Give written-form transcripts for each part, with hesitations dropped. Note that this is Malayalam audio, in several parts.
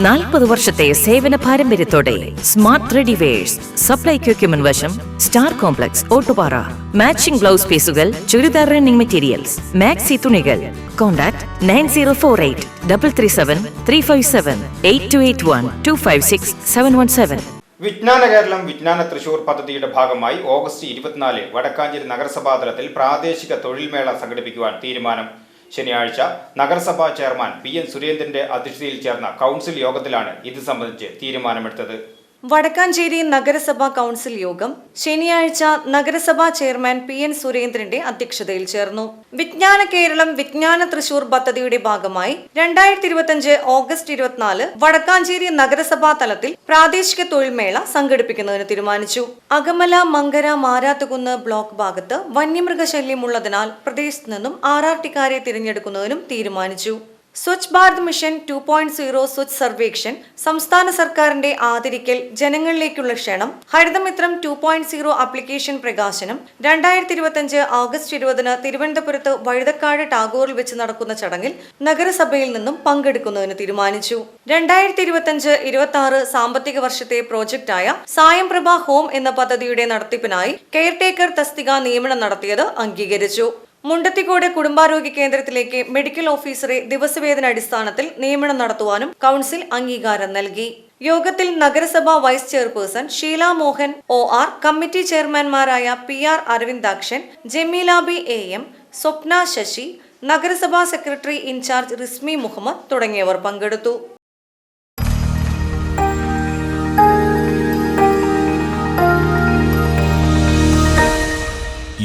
40 വർഷത്തെ സേവന പാരമ്പര്യത്തോടെ സ്മാർട്ട് റെഡിവെയർസ് സപ്ലൈകോ എക്യുപ്മെന്റ് വശം star complex Ottupara. Matching blouse പീസുകൾ, ചുരിദാർ റണ്ണിംഗ് മെറ്റീരിയൽസ്, മാക്സി തുണികൾ. കോൺടാക്ട് 9048 337 357 8281 256 717. വിജ്ഞാന കേരളം വിജ്ഞാന തൃശൂർ പദ്ധതിയുടെ ഭാഗമായി ഓഗസ്റ്റ് 24 വടക്കാഞ്ചേരി നഗരസഭാ തലത്തിൽ പ്രാദേശിക തൊഴിൽമേള സംഘടിപ്പിക്കുവാൻ തീരുമാനം. ശനിയാഴ്ച നഗരസഭാ ചെയർമാൻ PN സുരേന്ദ്രന്റെ അധ്യക്ഷതയിൽ ചേർന്ന കൗൺസിൽ യോഗത്തിലാണ് ഇത് സംബന്ധിച്ച് തീരുമാനമെടുത്തത്. വടക്കാഞ്ചേരി നഗരസഭാ കൗൺസിൽ യോഗം ശനിയാഴ്ച നഗരസഭാ ചെയർമാൻ PN സുരേന്ദ്രന്റെ അധ്യക്ഷതയിൽ ചേർന്നു. വിജ്ഞാന കേരളം വിജ്ഞാന തൃശൂർ പദ്ധതിയുടെ ഭാഗമായി 2025 ഓഗസ്റ്റ് 24 വടക്കാഞ്ചേരി നഗരസഭാ തലത്തിൽ പ്രാദേശിക തൊഴിൽമേള സംഘടിപ്പിക്കുന്നതിന് തീരുമാനിച്ചു. അകമല, മങ്കര, മാരാത്തുകുന്ന് ബ്ലോക്ക് ഭാഗത്ത് വന്യമൃഗശല്യമുള്ളതിനാൽ പ്രദേശത്ത് നിന്നും RRTക്കാരെ തിരഞ്ഞെടുക്കുന്നതിനും തീരുമാനിച്ചു. സ്വച്ഛ് ഭാരത് മിഷൻ 2.0 സ്വച്ഛ് സർവേക്ഷൺ, സംസ്ഥാന സർക്കാരിന്റെ ആദരിക്കൽ, ജനങ്ങളിലേക്കുള്ള ക്ഷണം, ഹരിതമിത്രം 2.0 ആപ്ലിക്കേഷൻ പ്രകാശനം 2025 ഓഗസ്റ്റ് 20 തിരുവനന്തപുരത്ത് വഴുതക്കാട് ടാഗോറിൽ വെച്ച് നടക്കുന്ന ചടങ്ങിൽ നഗരസഭയിൽ നിന്നും പങ്കെടുക്കുന്നതിന് തീരുമാനിച്ചു. 2025-26 സാമ്പത്തിക വർഷത്തെ പ്രോജക്റ്റായ സായം പ്രഭ ഹോം എന്ന പദ്ധതിയുടെ നടത്തിപ്പിനായി കെയർടേക്കർ തസ്തിക നിയമനം നടത്തിയത് അംഗീകരിച്ചു. മുണ്ടത്തിക്കോട് കുടുംബാരോഗ്യ കേന്ദ്രത്തിലേക്ക് മെഡിക്കൽ ഓഫീസറെ ദിവസവേതന അടിസ്ഥാനത്തിൽ നിയമനം നടത്തുവാനും കൗൺസിൽ അംഗീകാരം നൽകി. യോഗത്തിൽ നഗരസഭാ vice chairperson Sheela Mohan OR, committee ചെയർമാൻമാരായ PR Aravindakshan, Jameela B AM, Swapna Sasi, നഗരസഭാ സെക്രട്ടറി ഇൻചാർജ് റിസ്മി മുഹമ്മദ് തുടങ്ങിയവർ പങ്കെടുത്തു.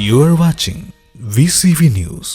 You are watching VCV News.